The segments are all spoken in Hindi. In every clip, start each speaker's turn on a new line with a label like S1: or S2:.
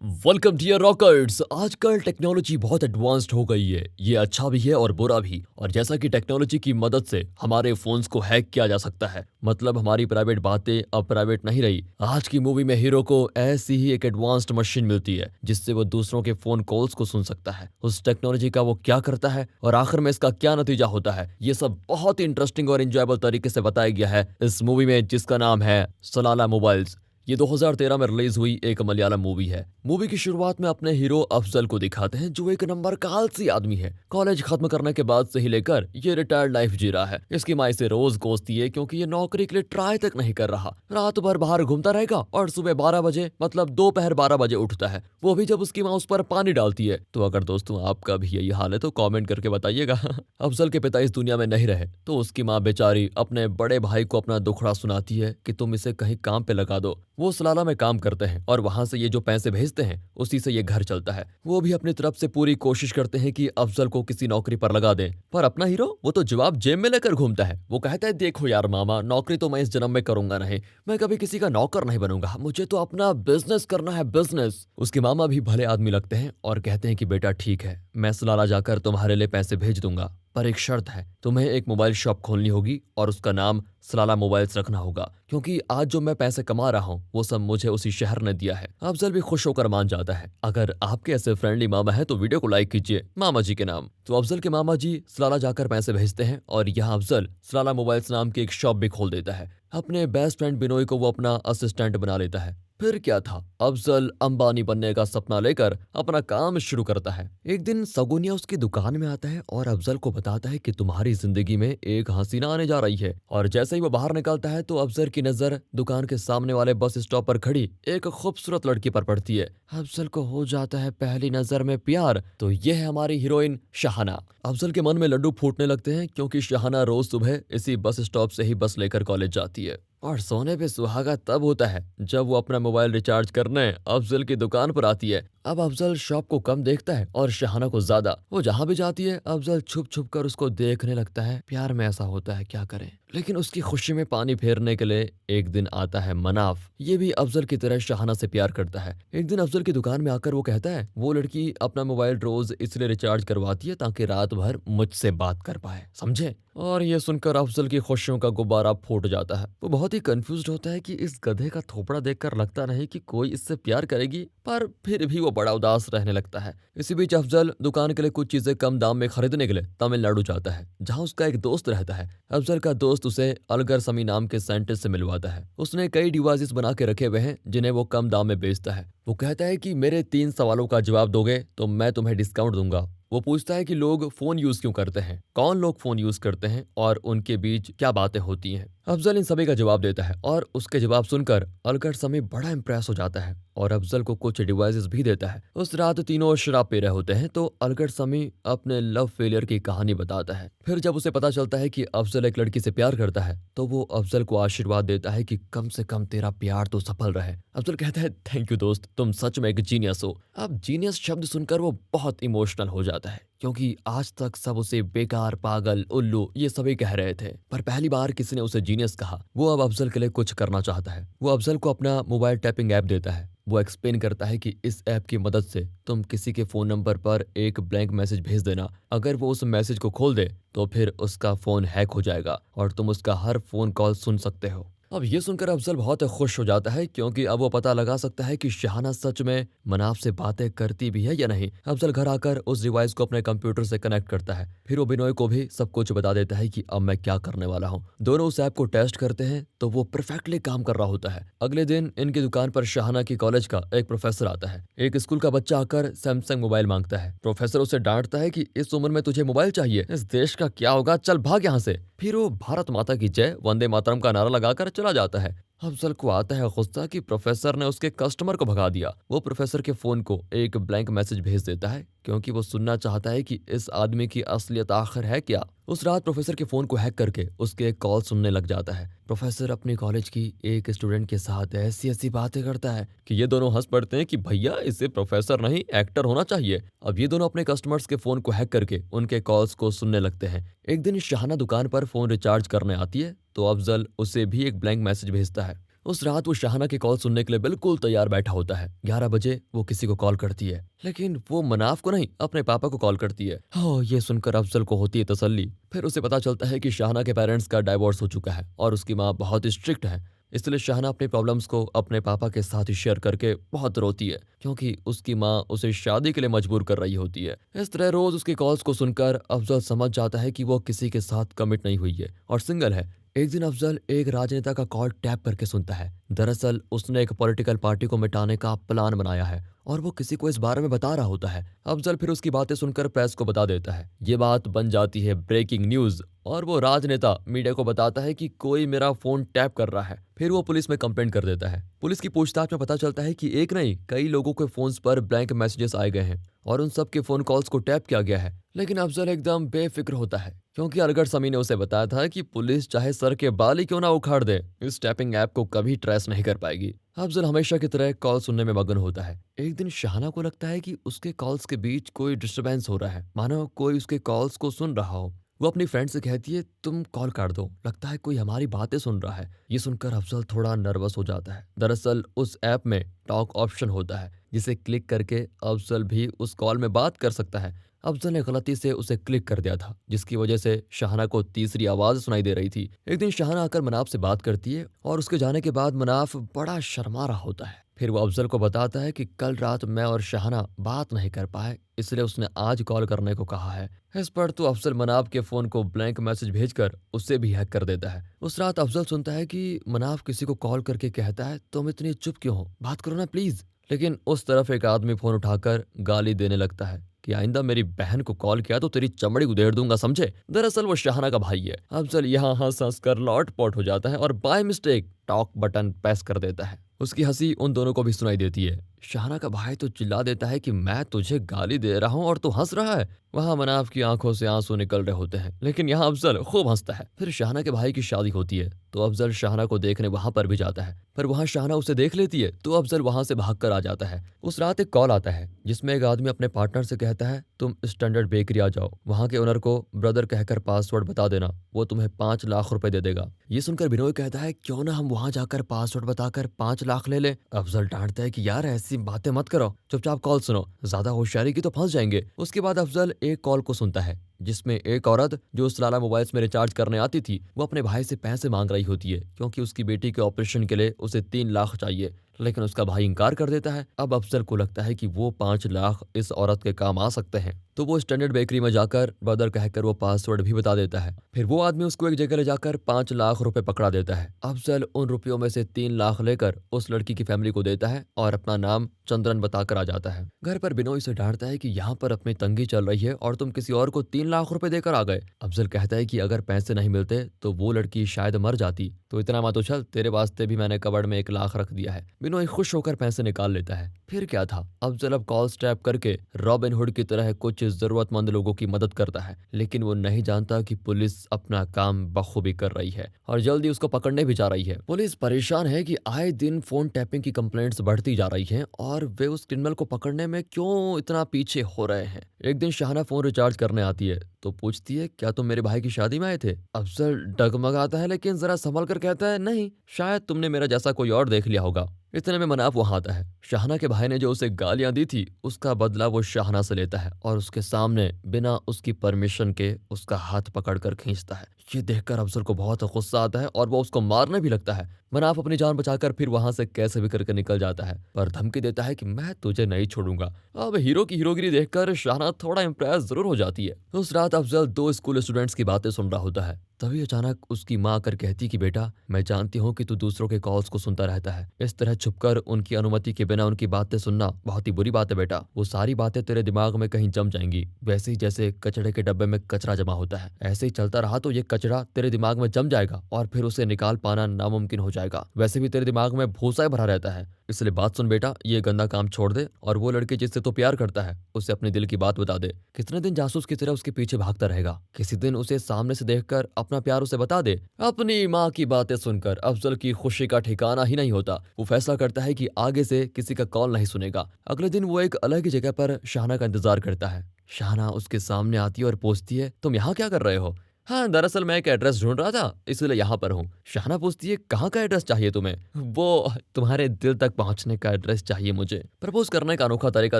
S1: Welcome dear rockers. आजकल टेक्नोलॉजी बहुत एडवांस्ड हो गई है। ये अच्छा भी है और बुरा भी। और जैसा कि टेक्नोलॉजी की मदद से हमारे फोन्स को हैक किया जा सकता है, मतलब हमारी प्राइवेट बातें अब प्राइवेट नहीं रही। आज की मूवी में हीरो को ऐसी ही एक एडवांस्ड मशीन मिलती है जिससे वो दूसरों के फोन कॉल्स को सुन सकता है। उस टेक्नोलॉजी का वो क्या करता है और आखिर में इसका क्या नतीजा होता है, ये सब बहुत ही इंटरेस्टिंग और इंजॉयबल तरीके से बताया गया है इस मूवी में, जिसका नाम है सलाला मोबाइल्स। ये 2013 में रिलीज हुई एक मलयालम मूवी है। मूवी की शुरुआत में अपने हीरो अफजल को दिखाते हैं जो एक नंबर का आलसी आदमी है। कॉलेज खत्म करने के बाद से ही लेकर ये रिटायर्ड लाइफ जी रहा है। इसकी माँ इसे रोज कोसती है क्योंकि ये नौकरी के लिए ट्राई तक नहीं कर रहा। रात भर बाहर घूमता रहेगा और सुबह 12 बजे मतलब दोपहर 12 बजे उठता है, वो भी जब उसकी माँ उस पर पानी डालती है। तो अगर दोस्तों आपका भी यही हाल है तो कॉमेंट करके बताइएगा। अफजल के पिता इस दुनिया में नहीं रहे तो उसकी माँ बेचारी अपने बड़े भाई को अपना दुखड़ा सुनाती है कि तुम इसे कहीं काम पे लगा दो। वो सलाला में काम करते हैं और वहां से ये जो पैसे भेजते हैं उसी से ये घर चलता है। वो भी अपनी तरफ से पूरी कोशिश करते हैं कि अफजल को किसी नौकरी पर लगा दें, पर अपना हीरो वो तो जवाब जेब में लेकर घूमता है। वो कहता है देखो यार मामा, नौकरी तो मैं इस जन्म में करूंगा नहीं, मैं कभी किसी का नौकर नहीं बनूंगा, मुझे तो अपना बिजनेस करना है, बिजनेस। उसके मामा भी भले आदमी लगते हैं और कहते हैं कि बेटा ठीक है, मैं सलाला जाकर तुम्हारे लिए पैसे भेज दूंगा, पर एक शर्त है, तुम्हें एक मोबाइल शॉप खोलनी होगी और उसका नाम सलाला मोबाइल्स रखना होगा, क्योंकि आज जो मैं पैसे कमा रहा हूँ वो सब मुझे उसी शहर ने दिया है। अफजल भी खुश होकर मान जाता है। अगर आपके ऐसे फ्रेंडली मामा है तो वीडियो को लाइक कीजिए मामा जी के नाम। तो अफजल के मामा जी सलाला जाकर पैसे भेजते हैं और यहाँ अफजल सलाला मोबाइल्स नाम की एक शॉप भी खोल देता है। अपने बेस्ट फ्रेंड बिनोई को वो अपना असिस्टेंट बना लेता है। फिर क्या था, अफजल अंबानी बनने का सपना लेकर अपना काम शुरू करता है। एक दिन सगुनिया उसकी दुकान में आता है और अफजल को बताता है कि तुम्हारी जिंदगी में एक हसीना आने जा रही है। और जैसे ही वो बाहर निकलता है तो अफजल की नजर दुकान के सामने वाले बस स्टॉप पर खड़ी एक खूबसूरत लड़की पर पड़ती है। अफजल को हो जाता है पहली नजर में प्यार। तो ये है हमारी हीरोइन शाहाना। अफजल के मन में लड्डू फूटने लगते हैं क्योंकि शाहाना रोज सुबह इसी बस स्टॉप से ही बस लेकर कॉलेज जाती है। और सोने पे सुहागा तब होता है जब वो अपना मोबाइल रिचार्ज करने अफजल की दुकान पर आती है। अब अफजल शॉप को कम देखता है और शाहाना को ज्यादा। वो जहां भी जाती है अफजल छुप छुप कर उसको देखने लगता है। प्यार में ऐसा होता है, क्या करें। लेकिन उसकी खुशी में पानी फेरने के लिए एक दिन आता है मनाफ। ये भी अफजल की तरह शाहाना से प्यार करता है। एक दिन अफजल की दुकान में आकर वो कहता है वो लड़की अपना मोबाइल रोज इसलिए रिचार्ज करवाती है ताकि रात भर मुझसे बात कर पाए, समझे। और ये सुनकर अफजल की खुशियों का गुब्बारा फूट जाता है। वो बहुत ही कंफ्यूज होता है कि इस गधे का थोपड़ा देखकर लगता नहीं कि कोई इससे प्यार करेगी, पर फिर भी वो बड़ा उदास रहने लगता है। इसी बीच अफजल दुकान के लिए कुछ चीजें कम दाम में खरीदने के लिए तमिलनाडु जाता है जहां उसका एक दोस्त रहता है। अफजल का दोस्त उसे अलगर समी नाम के साइंटिस्ट से मिलवाता है। उसने कई डिवाइसेस बना के रखे हुए हैं जिन्हें वो कम दाम में बेचता है। वो कहता है कि मेरे 3 सवालों का जवाब दोगे तो मैं तुम्हें डिस्काउंट दूंगा। वो पूछता है कि लोग फोन यूज क्यों करते हैं, कौन लोग फोन यूज करते हैं और उनके बीच क्या बातें होती हैं। अफजल इन सभी का जवाब देता है और उसके जवाब सुनकर अलगर समी बड़ा इंप्रेस हो जाता है और अफजल को कुछ डिवाइसेस भी देता है। उस रात तीनों शराब पी रहे होते हैं तो अलगर समी अपने लव फेलियर की कहानी बताता है। फिर जब उसे पता चलता है कि अफजल एक लड़की से प्यार करता है तो वो अफजल को आशीर्वाद देता है कि कम से कम तेरा प्यार तो सफल रहे। अफजल कहता है थैंक यू दोस्त, तुम सच में एक जीनियस हो। अब जीनियस शब्द सुनकर वो बहुत इमोशनल हो जाता है क्योंकि आज तक सब उसे बेकार, पागल, उल्लू ये सभी कह रहे थे, पर पहली बार किसी ने उसे जीनियस कहा। वो अब अफजल के लिए कुछ करना चाहता है। वो अफजल को अपना मोबाइल टैपिंग ऐप देता है। वो एक्सप्लेन करता है कि इस ऐप की मदद से तुम किसी के फोन नंबर पर एक ब्लैंक मैसेज भेज देना। अगर वो उस मैसेज को खोल दे तो फिर उसका फोन हैक हो जाएगा और तुम उसका हर फोन कॉल सुन सकते हो। अब ये सुनकर अफजल बहुत खुश हो जाता है क्योंकि अब वो पता लगा सकता है कि शाहाना सच में मनाफ से बातें करती भी है या नहीं। अफजल घर आकर उस डिवाइस को अपने कंप्यूटर से कनेक्ट करता है। फिर वो बिनोय को भी सब कुछ बता देता है कि अब मैं क्या करने वाला हूँ। दोनों उस ऐप को टेस्ट करते हैं तो वो परफेक्टली काम कर रहा होता है। अगले दिन इनकी दुकान पर शाहाना की कॉलेज का एक प्रोफेसर आता है। एक स्कूल का बच्चा आकर सैमसंग मोबाइल मांगता है। प्रोफेसर उसे डांटता है कि इस उम्र में तुझे मोबाइल चाहिए, इस देश का क्या होगा, चल भाग यहाँ से। फिर वो भारत माता की जय, वंदे मातरम का नारा लगाकर चला जाता है। अफजल को आता है गुस्सा कि प्रोफेसर ने उसके कस्टमर को भगा दिया। वो प्रोफेसर के फोन को एक ब्लैंक मैसेज भेज देता है क्योंकि वो सुनना चाहता है कि इस आदमी की असलियत आखिर है क्या। उस रात प्रोफेसर के फोन को हैक करके उसके एक कॉल सुनने लग जाता है। प्रोफेसर अपनी कॉलेज की एक स्टूडेंट के साथ ऐसी ऐसी बातें करता है कि ये दोनों हंस पड़ते हैं कि भैया इसे प्रोफेसर नहीं एक्टर होना चाहिए। अब ये दोनों अपने कस्टमर्स के फोन को हैक करके उनके कॉल्स को सुनने लगते हैं। एक दिन शाहाना दुकान पर फोन रिचार्ज करने आती है तो अफजल उसे भी एक ब्लैंक मैसेज भेजता है। उस रात वो शाहना की कॉल सुनने के लिए बिल्कुल तैयार बैठा होता है। 11 बजे वो किसी को कॉल करती है, लेकिन वो मनाफ को नहीं, अपने पापा को कॉल करती है। ये सुनकर अफजल को होती है तसल्ली। फिर उसे पता चलता है कि शाहना के पेरेंट्स का डाइवोर्स हो चुका है और उसकी माँ बहुत स्ट्रिक्ट है। इसलिए शाहना अपनी प्रॉब्लम्स को अपने पापा के साथ ही शेयर करके बहुत रोती है, क्योंकि उसकी माँ उसे शादी के लिए मजबूर कर रही होती है। इस तरह रोज उसकी कॉल्स को सुनकर अफजल समझ जाता है कि वो किसी के साथ कमिट नहीं हुई है और सिंगल है। एक दिन अफजल एक राजनेता का कॉल टैप करके सुनता है। दरअसल उसने एक पॉलिटिकल पार्टी को मिटाने का प्लान बनाया है और वो किसी को इस बारे में बता रहा होता है। अफजल फिर उसकी बातें सुनकर प्रेस को बता देता है। ये बात बन जाती है ब्रेकिंग न्यूज और वो राजनेता मीडिया को बताता है कि कोई मेरा फोन टैप कर रहा है। फिर वो पुलिस में कंप्लेंट कर देता है। पुलिस की पूछताछ में पता चलता है कि एक नहीं, कई लोगों के फोन्स पर ब्लैंक मैसेजेस आए गए हैं और उन सब के फोन कॉल्स को टैप किया गया है। लेकिन अफजल एकदम बेफिक्र होता है, क्योंकि अरगड़ समी ने उसे बताया था कि पुलिस चाहे सर के बाल ही क्यों ना उखाड़ दे, इस टैपिंग ऐप को कभी ट्रेस नहीं कर पाएगी। अफजल हमेशा की तरह कॉल सुनने में मगन होता है। एक दिन शाहना को लगता है कि उसके कॉल्स के बीच कोई डिस्टरबेंस हो रहा है, मानो कोई उसके कॉल्स को सुन रहा हो। वो अपनी फ्रेंड से कहती है, तुम कॉल काट दो, लगता है कोई हमारी बातें सुन रहा है। ये सुनकर अफजल थोड़ा नर्वस हो जाता है। दरअसल उस ऐप में टॉक ऑप्शन होता है, जिसे क्लिक करके अफजल भी उस कॉल में बात कर सकता है। अफजल ने गलती से उसे क्लिक कर दिया था, जिसकी वजह से शाहना को तीसरी आवाज सुनाई दे रही थी। एक दिन शाहना आकर मनाफ से बात करती है और उसके जाने के बाद मनाफ बड़ा शर्मा रहा होता है। फिर वो अफजल को बताता है कि कल रात मैं और शाहना बात नहीं कर पाए, इसलिए उसने आज कॉल करने को कहा है। इस पर तो अफजल मनाफ के फोन को ब्लैंक मैसेज भेजकर उससे भी हैक कर देता है। उस रात अफजल सुनता है कि मनाफ किसी को कॉल करके कहता है, तुम इतनी चुप क्यों हो, बात करो ना प्लीज। लेकिन उस तरफ एक आदमी फोन उठाकर गाली देने लगता है कि आइंदा मेरी बहन को कॉल किया तो तेरी चमड़ी उधेड़ दूंगा, समझे। दरअसल वो शाहना का भाई है। अफजल यहाँ हंस हंस कर लॉट पॉट हो जाता है और by mistake talk button press कर देता है। उसकी हंसी उन दोनों को भी सुनाई देती है। शाहना का भाई तो चिल्ला देता है कि मैं तुझे गाली दे रहा हूँ और तू हंस रहा है। वहाँ मनाफ की आंखों से आंसू निकल रहे होते हैं, लेकिन यहाँ अफजल खूब हंसता है। फिर शाहना के भाई की शादी होती है तो अफजल शाहना को देखने वहां पर भी जाता है, पर वहां शाहना उसे देख लेती है तो अफजल वहां से भागकर आ जाता है। उस रात एक कॉल आता है जिसमें एक आदमी अपने पार्टनर से कहता है, तुम स्टैंडर्ड बेकरी आ जाओ, वहां के ओनर को ब्रदर कहकर पासवर्ड बता देना, वो तुम्हें 5 लाख रुपए दे देगा। ये सुनकर बिनोय कहता है, क्यों ना हम वहां जाकर पासवर्ड बताकर 5 लाख ले ले। अफजल डांटता है कि यार ऐसी बातें मत करो, चुपचाप कॉल सुनो, ज्यादा होशियारी की तो फंस जाएंगे। उसके बाद अफजल एक कॉल को सुनता है जिसमें एक औरत जो सलाला मोबाइल्स में रिचार्ज करने आती थी, वो अपने भाई से पैसे मांग रही होती है, क्योंकि उसकी बेटी के ऑपरेशन के लिए उसे 3 लाख चाहिए। लेकिन उसका भाई इंकार कर देता है। अब अफजल को लगता है कि वो 5 लाख इस औरत के काम आ सकते हैं, तो वो स्टैंडर्ड बेकरी में जाकर ब्रदर कहकर वो पासवर्ड भी बता देता है। फिर वो आदमी उसको एक जगह ले जाकर 5 लाख रुपए पकड़ा देता है। अफजल उन रुपयों में से 3 लाख लेकर उस लड़की की फैमिली को देता है और अपना नाम चंद्रन बताकर आ जाता है। घर पर बिनोय से डांटता है कि यहाँ पर अपनी तंगी चल रही है और तुम किसी और को 3 लाख रुपए देकर आ गए। अफजल कहता है कि अगर पैसे नहीं मिलते तो वो लड़की शायद मर जाती, तो इतना मत उछल, तेरे वास्ते भी मैंने कबड़ में 1 लाख रख दिया है। बिनोय खुश होकर पैसे निकाल लेता है। फिर क्या था, अफजल अब कॉल स्टैप करके रॉबिन हुड की तरह कुछ जरूरतमंद लोगों की मदद करता है, लेकिन वो नहीं जानता कि पुलिस अपना काम बखूबी कर रही है और जल्दी उसको पकड़ने भी जा रही है। पुलिस परेशान है कि आए दिन फोन टैपिंग की कंप्लेंट्स बढ़ती जा रही हैं और वे उस क्रिमिनल को पकड़ने में क्यों इतना पीछे हो रहे हैं। एक दिन शाहना फोन रिचार्ज करने आती है तो पूछती है, क्या तुम मेरे भाई की शादी में आए थे। अफजल डगमगाता है, लेकिन जरा संभल कर कहता है, नहीं, शायद तुमने मेरा जैसा कोई और देख लिया होगा। इतने में मनाफ वहां आता है। शाहना के भाई ने जो उसे गालियां दी थी उसका बदला वो शाहना से लेता है और उसके सामने बिना उसकी परमिशन के उसका हाथ पकड़कर खींचता है। ये देखकर अफजल को बहुत गुस्सा आता है और वो उसको मारने भी लगता है। मनाफ अपनी जान बचाकर फिर वहां से कैसे भी करके निकल जाता है, पर धमकी देता है कि मैं तुझे नहीं छोड़ूंगा। अब हीरो की हीरोगिरी देखकर शाहना थोड़ा इंप्रेस जरूर हो जाती है। उस रात अफजल 2 स्कूल स्टूडेंट्स की बातें सुन रहा होता है। तभी अचानक उसकी माँ आकर कहती कि बेटा, मैं जानती हूँ कि तू दूसरों के कॉल्स को सुनता रहता है, इस तरह छुपकर उनकी अनुमति के बिना उनकी बातें सुनना बहुत ही बुरी बात है बेटा। वो सारी बातें तेरे दिमाग में कहीं जम जाएंगी, वैसे ही जैसे कचड़े के डब्बे में कचरा जमा होता है। ऐसे ही चलता रहा तो ये कचरा तेरे दिमाग में जम जाएगा और फिर उसे निकाल पाना नामुमकिन हो जाएगा। वैसे भी तेरे दिमाग में भूसा भरा रहता है, इसलिए बात सुन बेटा, ये गंदा काम छोड़ दे और वो लड़की जिससे तो प्यार करता है उसे अपने दिल की बात बता दे। कितने दिन जासूस की तरह उसके पीछे भागता रहेगा, किसी दिन उसे सामने से देखकर अपना प्यार उसे बता दे। अपनी माँ की बातें सुनकर अफजल की खुशी का ठिकाना ही नहीं होता। वो फैसला करता है कि आगे से किसी का कॉल नहीं सुनेगा। अगले दिन वो एक अलग ही जगह पर शाहना का इंतजार करता है। शाहना उसके सामने आती है और पूछती है, तुम यहाँ क्या कर रहे हो। हाँ, दरअसल मैं एक एड्रेस ढूंढ रहा था, इसलिए यहाँ पर हूँ। शाहना पूछती है, कहाँ का एड्रेस चाहिए तुम्हें? वो तुम्हारे दिल तक पहुँचने का एड्रेस चाहिए मुझे। प्रपोज करने का अनोखा तरीका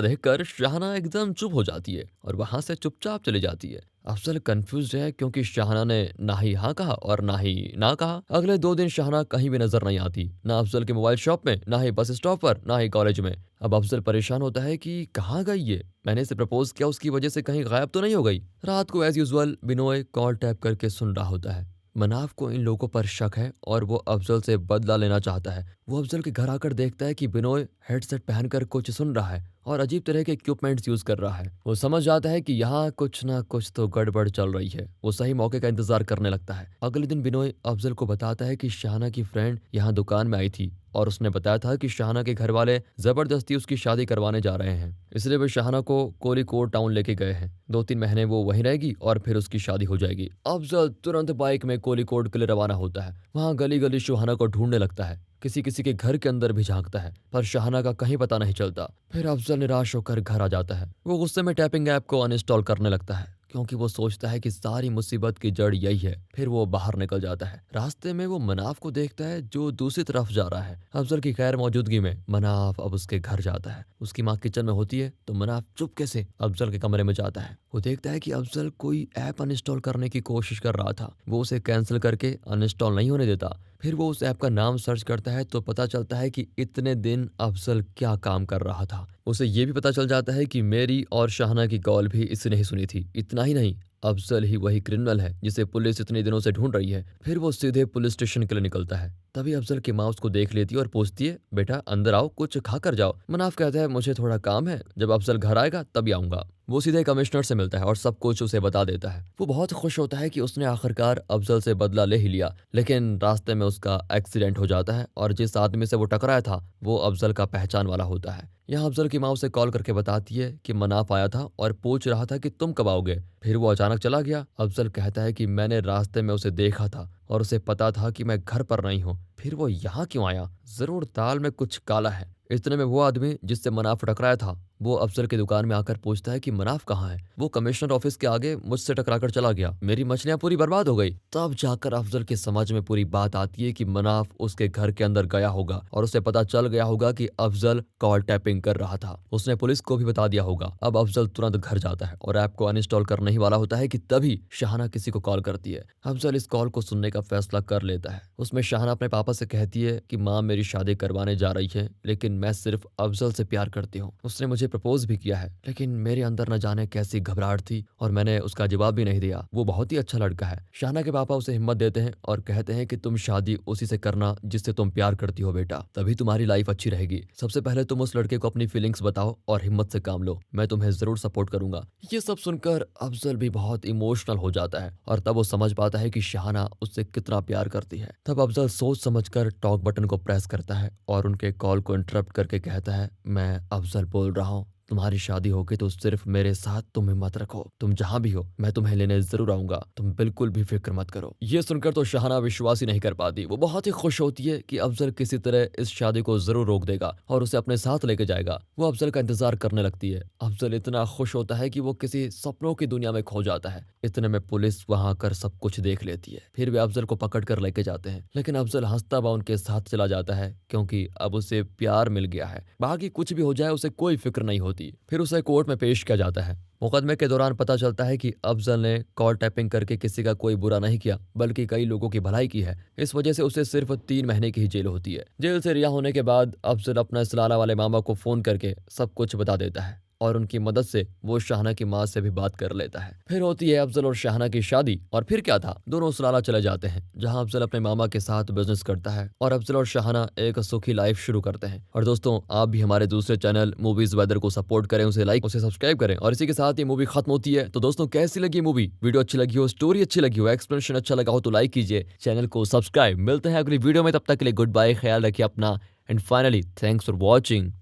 S1: देखकर शाहना एकदम चुप हो जाती है और वहाँ से चुपचाप चली जाती है। अफजल कंफ्यूज है क्योंकि शाहना ने ना ही हाँ कहा और ना ही ना कहा। अगले 2 दिन शाहना कहीं भी नजर नहीं आती, ना अफजल के मोबाइल शॉप में, ना ही बस स्टॉप पर, ना ही कॉलेज में। अब अफजल परेशान होता है कि कहाँ गई ये, मैंने इसे प्रपोज किया उसकी वजह से कहीं गायब तो नहीं हो गई। रात को as usual Binoy call tap करके सुन रहा होता है। मनाफ को इन लोगों पर शक है और वो अफजल से बदला लेना चाहता है। वो अफजल के घर आकर देखता है कि बिनोय हेडसेट पहनकर कुछ सुन रहा है और अजीब तरह के इक्विपमेंट्स यूज कर रहा है। वो समझ जाता है कि यहाँ कुछ ना कुछ तो गड़बड़ चल रही है। वो सही मौके का इंतजार करने लगता है। अगले दिन बिनोय अफजल को बताता है कि शाहना की फ्रेंड यहाँ दुकान में आई थी और उसने बताया था कि शाहना के घर वाले जबरदस्ती उसकी शादी करवाने जा रहे हैं, इसलिए वे शाहना को कोलिकोड टाउन लेके गए हैं। 2-3 महीने वो वहीं रहेगी और फिर उसकी शादी हो जाएगी। अफजल तुरंत बाइक में कोलिकोड के लिए रवाना होता है। वहाँ गली गली शाहना को ढूंढने लगता है, किसी किसी के घर के अंदर भी झांकता है, पर शाहना का कहीं पता नहीं चलता। फिर अफजल निराश होकर घर आ जाता है। वो गुस्से में टैपिंग ऐप को अनइंस्टॉल करने लगता है क्योंकि वो सोचता है कि सारी मुसीबत की जड़ यही है। फिर वो बाहर निकल जाता है। रास्ते में वो मनाफ को देखता है जो दूसरी तरफ जा रहा है। अफजल की गैर मौजूदगी में मनाफ अब उसके घर जाता है। उसकी माँ किचन में होती है तो मनाफ चुपके से अफजल के कमरे में जाता है। वो देखता है कि अफजल कोई ऐप अनइंस्टॉल करने की कोशिश कर रहा था। वो उसे कैंसिल करके अनइंस्टॉल नहीं होने देता। फिर वो उस ऐप का नाम सर्च करता है तो पता चलता है कि इतने दिन अफजल क्या काम कर रहा था। उसे ये भी पता चल जाता है कि मेरी और शाहना की कॉल भी इसने ही सुनी थी। इतना ही नहीं, अफजल ही वही क्रिमिनल है जिसे पुलिस इतने दिनों से ढूंढ रही है। फिर वो सीधे पुलिस स्टेशन के लिए निकलता है। तभी अफजल की माँ उसको देख लेती है और पूछती है, बेटा अंदर आओ, कुछ खा कर जाओ। मनाफ कहता है, मुझे थोड़ा काम है, जब अफजल घर आएगा तभी आऊंगा। वो सीधे कमिश्नर से मिलता है और सब कुछ उसे बता देता है। वो बहुत खुश होता है कि उसने आखिरकार अफजल से बदला ले ही लिया, लेकिन रास्ते में उसका एक्सीडेंट हो जाता है और जिस आदमी से वो टकराया था वो अफजल का पहचान वाला होता है। यहाँ अफजल की माँ उसे कॉल करके बताती है कि मनाफ आया था और पूछ रहा था कि तुम कब आओगे। फिर वो अचानक चला गया। अफजल कहता है कि मैंने रास्ते में उसे देखा था और उसे पता था कि मैं घर पर नहीं हूँ, फिर वो यहाँ क्यों आया? जरूर दाल में कुछ काला है। इतने में वो आदमी जिससे मनाफ टकराया था वो अफजल की दुकान में आकर पूछता है कि मनाफ कहाँ है। वो कमिश्नर ऑफिस के आगे मुझसे टकराकर चला गया, मेरी मछलियां पूरी बर्बाद हो गई। तब जाकर अफजल की समझ में पूरी बात आती है कि मनाफ उसके घर के अंदर गया होगा और उसे पता चल गया होगा कि अफजल कॉल टैपिंग कर रहा था। उसने पुलिस को भी बता दिया होगा। अब अफजल तुरंत घर जाता है और ऐप को अनइंस्टॉल करने ही वाला होता है कि तभी शाहना किसी को कॉल करती है। अफजल इस कॉल को सुनने का फैसला कर लेता है। उसमें शाहना अपने पापा से कहती है कि माँ मेरी शादी करवाने जा रही है, लेकिन मैं सिर्फ अफजल से प्यार करती हूँ। उसने मुझे प्रपोज भी किया है, लेकिन मेरे अंदर न जाने कैसी घबराहट थी और मैंने उसका जवाब भी नहीं दिया। वो बहुत ही अच्छा लड़का है। शाहना के पापा उसे हिम्मत देते हैं और कहते हैं कि तुम शादी उसी से करना जिससे तुम प्यार करती हो बेटा, तभी तुम्हारी लाइफ अच्छी रहेगी। सबसे पहले तुम उस लड़के को अपनी फीलिंग्स बताओ और हिम्मत से काम लो, मैं तुम्हें जरूर सपोर्ट करूंगा। ये सब सुनकर अफजल भी बहुत इमोशनल हो जाता है और तब वो समझ पाता है कि शाहना उससे कितना प्यार करती है। तब अफजल सोच समझकर टॉक बटन को प्रेस करता है और उनके कॉल को इंटरप्ट करके कहता है, मैं अफजल बोल रहा हूँ, तुम्हारी शादी होगी तो सिर्फ मेरे साथ, तुम हिम्मत रखो, तुम जहां भी हो मैं तुम्हें लेने जरूर आऊंगा, तुम बिल्कुल भी फिक्र मत करो। ये सुनकर तो शाहना विश्वास ही नहीं कर पाती। वो बहुत ही खुश होती है कि अफजल किसी तरह इस शादी को जरूर रोक देगा और उसे अपने साथ लेके जाएगा। वो अफजल का इंतजार करने लगती है। अफजल इतना खुश होता है कि वो किसी सपनों की दुनिया में खो जाता है। इतने में पुलिस वहां आकर सब कुछ देख लेती है। फिर वे अफजल को पकड़ कर लेके जाते हैं, लेकिन अफजल हंसता हुआ उनके साथ चला जाता है क्योंकि अब उसे प्यार मिल गया है। बाकी कुछ भी हो जाए उसे कोई फिक्र नहीं होती। फिर उसे कोर्ट में पेश किया जाता है। मुकदमे के दौरान पता चलता है कि अफजल ने कॉल टैपिंग करके किसी का कोई बुरा नहीं किया, बल्कि कई लोगों की भलाई की है। इस वजह से उसे सिर्फ 3 महीने की ही जेल होती है। जेल से रिहा होने के बाद अफजल अपना इस्लाला वाले मामा को फोन करके सब कुछ बता देता है और उनकी मदद से वो शाहना की माँ से भी बात कर लेता है। फिर होती है अफजल और शाहना की शादी। और फिर क्या था, दोनों सलाला चले जाते हैं जहां अफजल अपने मामा के साथ बिजनेस करता है और अफजल और शाहना एक सुखी लाइफ शुरू करते हैं। और दोस्तों, आप भी हमारे दूसरे चैनल मूवीज वेदर को सपोर्ट करें, उसे लाइक, उसे सब्सक्राइब करें। और इसी के साथ ये मूवी खत्म होती है। तो दोस्तों, कैसी लगी मूवी? वीडियो अच्छी लगी हो, स्टोरी अच्छी लगी हो, एक्सप्लेनेशन अच्छा लगा हो तो लाइक कीजिए, चैनल को सब्सक्राइब। मिलते हैं अगली वीडियो में, तब तक के लिए गुड बाय, ख्याल रखिए अपना, and finally thanks for watching.